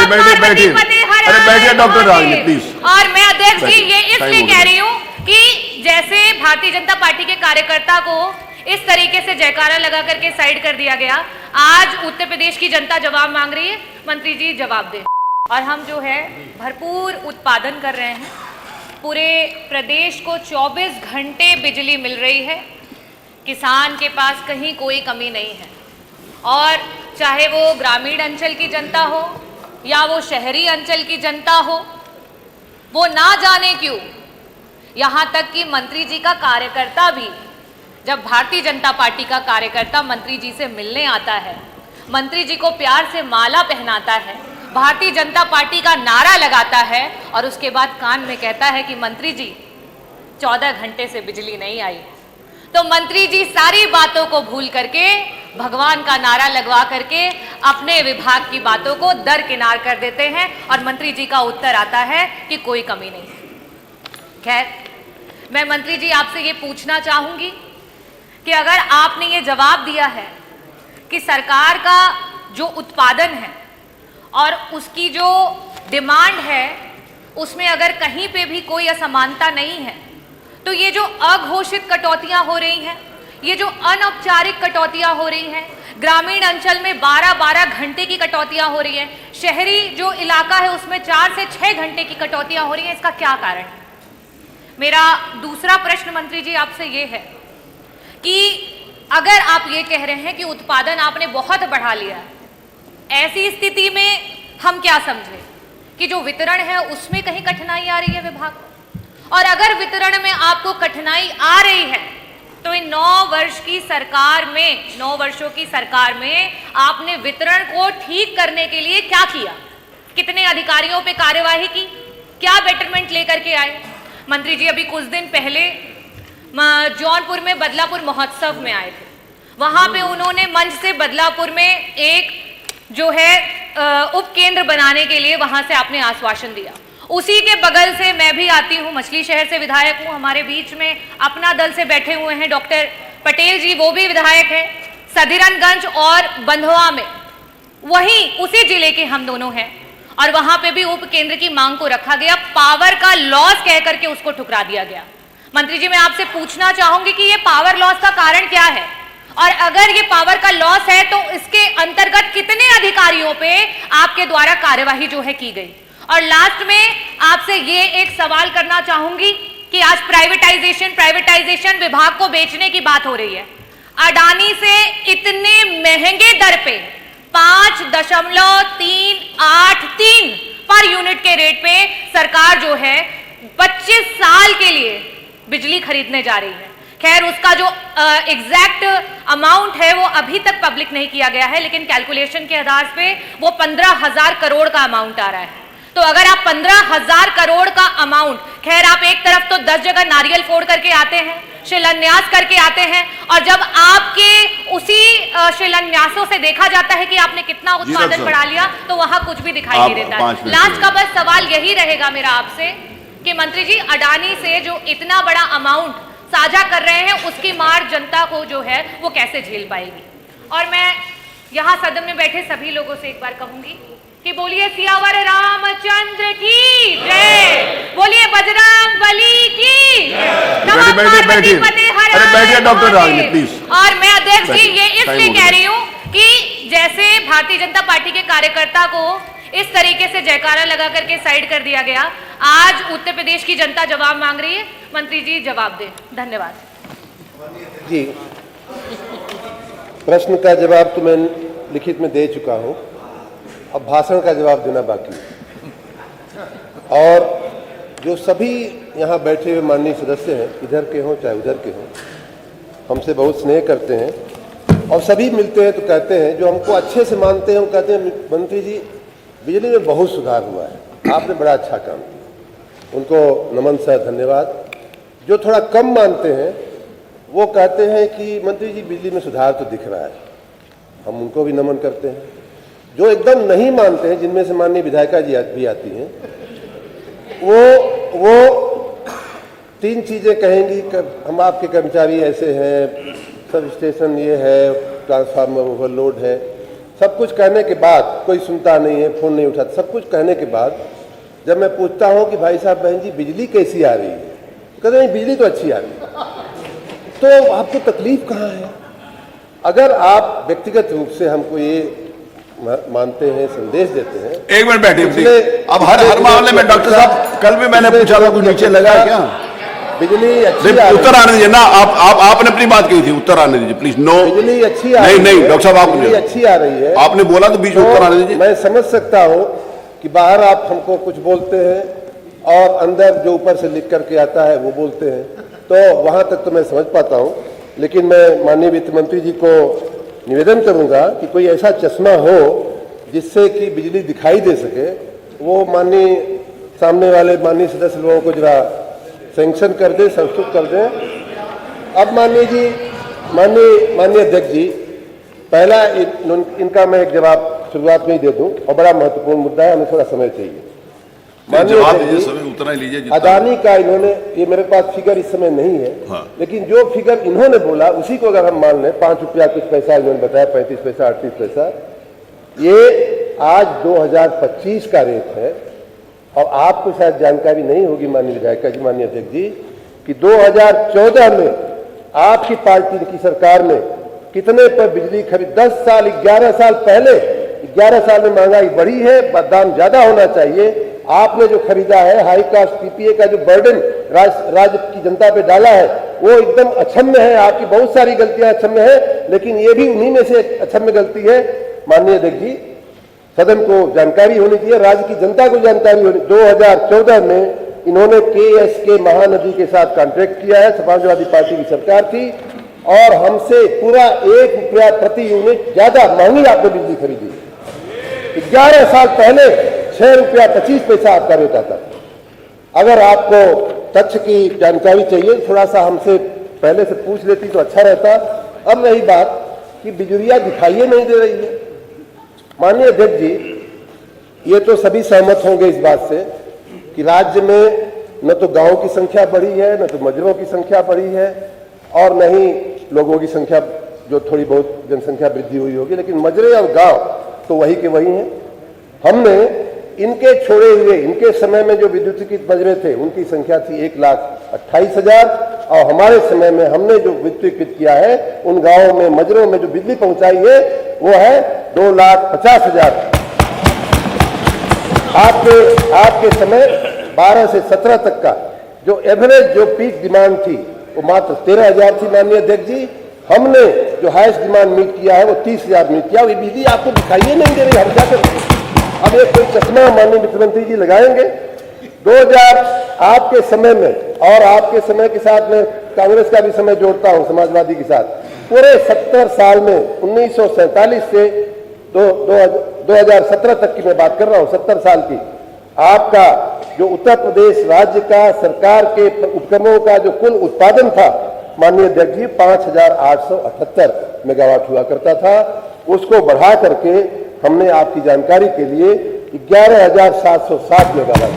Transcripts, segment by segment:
बैठिए doctor Ragini please. और मैं अध्यक्ष जी ये इसलिए कह रही हूँ कि जैसे भारतीय जनता पार्टी के कार्यकर्ता को इस तरीके से जयकारा लगा करके साइड कर दिया गया, आज उत्तर प्रदेश की जनता जवाब मांग रही है, मंत्री जी जवाब दें। और हम जो है भरपूर उत्पादन कर रहे हैं, पूरे प्रदेश को 24 घंटे बिजली मिल रही है, किसान के पास कहीं कोई कमी नहीं है। और चाहे वो ग्रामीण अंचल की जनता हो या वो शहरी अंचल की जनता हो, वो ना जाने क्यों यहाँ तक कि मंत्री जी का कार्यकर्ता भी, जब भारतीय जनता पार्टी का कार्यकर्ता मंत्री जी से मिलने आता है, मंत्री जी को प्यार से माला पहनाता है, भारतीय जनता पार्टी का नारा लगाता है और उसके बाद कान में कहता है कि मंत्री जी 14 घंटे से बिजली नहीं आई, तो मंत्री जी सारी बातों को भूल करके भगवान का नारा लगवा करके अपने विभाग की बातों को दरकिनार कर देते हैं और मंत्री जी का उत्तर आता है कि कोई कमी नहीं। खैर, मैं मंत्री जी आपसे ये पूछना चाहूंगी कि अगर आपने ये जवाब दिया है कि सरकार का जो उत्पादन है और उसकी जो डिमांड है उसमें अगर कहीं पे भी कोई असमानता नहीं है, तो ये जो अघोषित कटौतियां हो रही हैं, ये जो अनौपचारिक कटौतियां हो रही हैं, ग्रामीण अंचल में 12-12 घंटे की कटौतियां हो रही हैं, शहरी जो इलाका है उसमें 4 से 6 घंटे की कटौतियां हो रही हैं, इसका क्या कारण है? मेरा दूसरा प्रश्न मंत्री जी आपसे ये है कि अगर आप ये कह रहे हैं कि उत्पादन आपने बहुत बढ़ा लिया है, ऐसी स्थिति में हम क्या समझें कि जो वितरण है उसमें कहीं कठिनाई आ रही है विभाग को? और अगर वितरण में आपको कठिनाई आ रही है तो इन 9 वर्षों की सरकार में आपने वितरण को ठीक करने के लिए क्या किया? कितने अधिकारियों पे कार्यवाही की? क्या बेटरमेंट लेकर के आए? मंत्री जी अभी कुछ दिन पहले जौनपुर में बदलापुर महोत्सव में आए थे, वहां पे उन्होंने मंच से बदलापुर में एक जो है उप केंद्र बनाने के लिए वहां से आपने आश्वासन दिया। उसी के बगल से मैं भी आती हूँ, मछली शहर से विधायक हूँ, हमारे बीच में अपना दल से बैठे हुए हैं डॉक्टर पटेल जी, वो भी विधायक है। सधीरनगंज और बंधवा में वहीं उसी जिले के हम दोनों हैं और वहां पे भी उप केंद्र की मांग को रखा गया, पावर का लॉस कह करके उसको ठुकरा दिया गया। मंत्री जी मैं आपसे पूछना चाहूंगी कि ये पावर लॉस का कारण क्या है, और अगर ये पावर का लॉस है तो इसके अंतर्गत कितने अधिकारियों पे आपके द्वारा कार्यवाही जो है की गई? और लास्ट में आपसे ये एक सवाल करना चाहूंगी कि आज प्राइवेटाइजेशन विभाग को बेचने की बात हो रही है। अडानी से इतने महंगे दर पे 5.383 पर यूनिट के रेट पे सरकार जो है 25 साल के लिए बिजली खरीदने जा रही है। खैर उसका जो एग्जैक्ट अमाउंट है वो अभी तक पब्लिक नहीं किया गया है, लेकिन कैलकुलेशन के आधार पे वो 15,000 करोड़ का अमाउंट आ रहा है। तो अगर आप 15,000 करोड़ का अमाउंट, खैर आप एक तरफ तो 10 जगह नारियल फोड़ करके आते हैं, शिलान्यास करके आते हैं, और जब आपके उसी शिलान्यासों से देखा जाता है कि आपने कितना उत्पादन बढ़ा लिया तो वहां कुछ भी दिखाई नहीं देता है। लास्ट का बस सवाल यही रहेगा मेरा आपसे कि मंत्री जी अडानी से जो इतना बड़ा अमाउंट साझा कर रहे हैं उसकी मार जनता को जो है वो कैसे झेल पाएगी? और मैं यहाँ सदन में बैठे सभी लोगों से एक बार कहूंगी कि बोलिए सियावर रामचंद्र की जय, बोलिए बजरंग बली की बैठिए डॉक्टर रागिनी प्लीज। और मैं अध्यक्ष जी ये इसलिए कह रही हूँ कि जैसे भारतीय जनता पार्टी के कार्यकर्ता को इस तरीके से जयकारा लगा करके साइड कर दिया गया, आज उत्तर प्रदेश की जनता जवाब मांग रही है, मंत्री जी जवाब दें। धन्यवाद जी। प्रश्न का जवाब तो मैं लिखित में दे चुका हूं, अब भाषण का जवाब देना बाकी है। और जो सभी यहाँ बैठे हुए माननीय सदस्य हैं, इधर के हों चाहे उधर के हों, हमसे बहुत स्नेह करते हैं और सभी मिलते हैं तो कहते हैं, जो हमको अच्छे से मानते हैं वो कहते हैं मंत्री जी बिजली में बहुत सुधार हुआ है, आपने बड़ा अच्छा काम किया, उनको नमन सर धन्यवाद। जो थोड़ा कम मानते हैं वो कहते हैं कि मंत्री जी बिजली में सुधार तो दिख रहा है, हम उनको भी नमन करते हैं। जो एकदम नहीं मानते हैं, जिनमें से माननीय विधायिका जी भी आती हैं, वो 3 चीजें कहेंगी कि हम आपके कर्मचारी ऐसे हैं, सब स्टेशन ये है, ट्रांसफार्मर ओवरलोड है, सब कुछ कहने के बाद कोई सुनता नहीं है, फोन नहीं उठाता, सब कुछ कहने के बाद जब मैं पूछता हूं कि भाई साहब बहन जी बिजली कैसी आ रही है, कहते नहीं बिजली तो अच्छी आ रही है। तो आपको तकलीफ कहाँ है? अगर आप व्यक्तिगत रूप से हमको ये मानते हैं, संदेश देते हैं। एक मिनट बैठिए प्लीज। अब हर मामले में डॉक्टर साहब, कल भी मैंने पूछा था, कुछ नीचे लगा है क्या? बिजली अच्छी उत्तर आने दीजिए ना। आपने अपनी बात कही थी, उत्तर आने दीजिए प्लीज। नो, बिजली अच्छी आ रही है। नहीं डॉक्टर साहब, बिजली अच्छी आ रही है। आपने बोला तो बीच में उत्तर आने दीजिए। मैं समझ सकता हूँ कि बाहर आप हमको कुछ बोलते हैं और अंदर जो ऊपर से लिख करके आता है वो बोलते हैं, तो वहां तक तो मैं समझ पाता हूँ। लेकिन मैं माननीय वित्त मंत्री जी को निवेदन करूंगा कि कोई ऐसा चश्मा हो जिससे कि बिजली दिखाई दे सके, वो माननीय सामने वाले माननीय सदस्य लोगों को जरा सैंक्शन कर दे, संस्तुत कर दे। अब माननीय अध्यक्ष जी, पहला इनका मैं एक जवाब शुरुआत में ही दे दूं, और बड़ा महत्वपूर्ण मुद्दा है, हमें थोड़ा समय चाहिए। जवाब दीजिए, समय उतना ही लीजिए। अदानी का इन्होंने, ये मेरे पास फिगर इस समय नहीं है, हाँ। लेकिन जो फिगर इन्होंने बोला उसी को अगर हम मान लें, 5 रुपया कुछ पैसा इन्होंने बताया, 35 पैसा 38 पैसा, ये आज 2025 का रेट है। और आपको शायद जानकारी नहीं होगी माननीय विधायिका जी, माननीय अध्यक्ष जी, कि 2014 में आपकी पार्टी की सरकार ने कितने पर बिजली खरीद, 10 साल 11 साल पहले, 11 साल में महंगाई बढ़ी है, दाम ज्यादा होना चाहिए। आपने जो खरीदा है हाई कास्ट पीपीए का जो बर्डन राज्य की जनता पे डाला है वो एकदम अक्षम्य है। आपकी बहुत सारी गलतियां अक्षम्य है, लेकिन ये भी उन्हीं में से एक अक्षम्य गलती है। माननीय अध्यक्ष जी, सदन को जानकारी होनी चाहिए, राज्य की जनता को जानकारी होनी। 2014 में इन्होंने KSK महानदी के साथ कॉन्ट्रैक्ट किया है, समाजवादी पार्टी की सरकार थी, और हमसे पूरा 1 रुपया प्रति यूनिट ज्यादा महंगी आपने बिजली खरीदी। 11 साल पहले 6 रुपया 25 पैसा आपका रेट आता। अगर आपको तथ्य की जानकारी चाहिए, थोड़ा सा हमसे पहले से पूछ लेती तो अच्छा रहता। अब रही बात कि बिजलियां दिखाई नहीं दे रही है। माननीय अध्यक्ष जी, ये तो सभी सहमत होंगे इस बात से कि राज्य में न तो गांवों की संख्या बढ़ी है, न तो मजरों की संख्या बढ़ी है, और न ही लोगों की संख्या, जो थोड़ी बहुत जनसंख्या वृद्धि हुई होगी, लेकिन मजरे और गांव तो वही के वही हैं। हमने इनके छोड़े हुए, इनके समय में जो विद्युतीकृत मजरे थे उनकी संख्या थी 1,28,000, और हमारे समय में हमने जो विद्युतीकृत किया है उन गांवों में, मजरों में जो बिजली पहुंचाई है वो है 2,50,000। आपके समय 12 से 17 तक का जो एवरेज, जो पीक डिमांड थी वो मात्र 13,000 थी। माननीय अध्यक्ष जी, हमने जो हाईएस्ट डिमांड मीट किया है वो 30,000 मीट किया। ये बिजली आपको दिखाई नहीं दे रही, हम क्या करें? अब ये कोई चश्मा माननीय मुख्यमंत्री जी लगाएंगे। 2000 आपके समय में, और आपके समय के साथ में कांग्रेस का भी समय जोड़ता हूं समाजवादी के साथ, पूरे 70 साल में 1947 से 2017 तक की मैं बात कर रहा हूं, 70 साल की, आपका जो उत्तर प्रदेश राज्य का सरकार के उपक्रमों का जो कुल उत्पादन था माननीय अध्यक्ष जी 5,878 मेगावाट हुआ करता था। उसको बढ़ा करके हमने आपकी जानकारी के लिए 11,760 मेगावाट,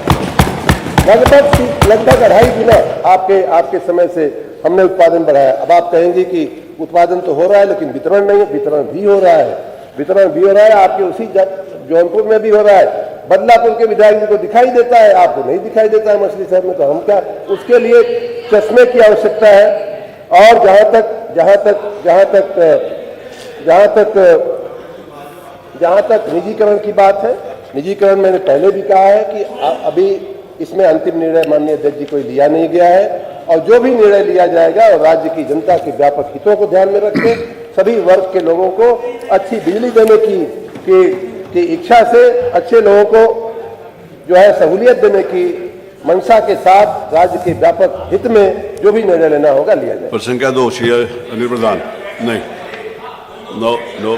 लगभग 2.5 गुना आपके समय से हमने उत्पादन बढ़ाया। अब आप कहेंगे कि उत्पादन तो हो रहा है लेकिन वितरण नहीं है। वितरण भी हो रहा है, वितरण भी हो रहा है, आपके उसी जौनपुर में भी हो रहा है। बदलापुर के विधायक जी को दिखाई देता है, आपको नहीं दिखाई देता है मछली शहर में, तो हम क्या, उसके लिए चश्मे की आवश्यकता है। और जहां तक निजीकरण की बात है, निजीकरण मैंने पहले भी कहा है कि अभी इसमें अंतिम निर्णय माननीय अध्यक्ष जी को लिया नहीं गया है, और जो भी निर्णय लिया जाएगा और राज्य की जनता के व्यापक हितों को ध्यान में रखते सभी वर्ग के लोगों को अच्छी बिजली देने की इच्छा से, अच्छे लोगों को जो है सहूलियत देने की मंशा के साथ राज्य के व्यापक हित में जो भी निर्णय लेना होगा लिया जाए। संख्या 2 श्री अनिल प्रधान। नहीं, नो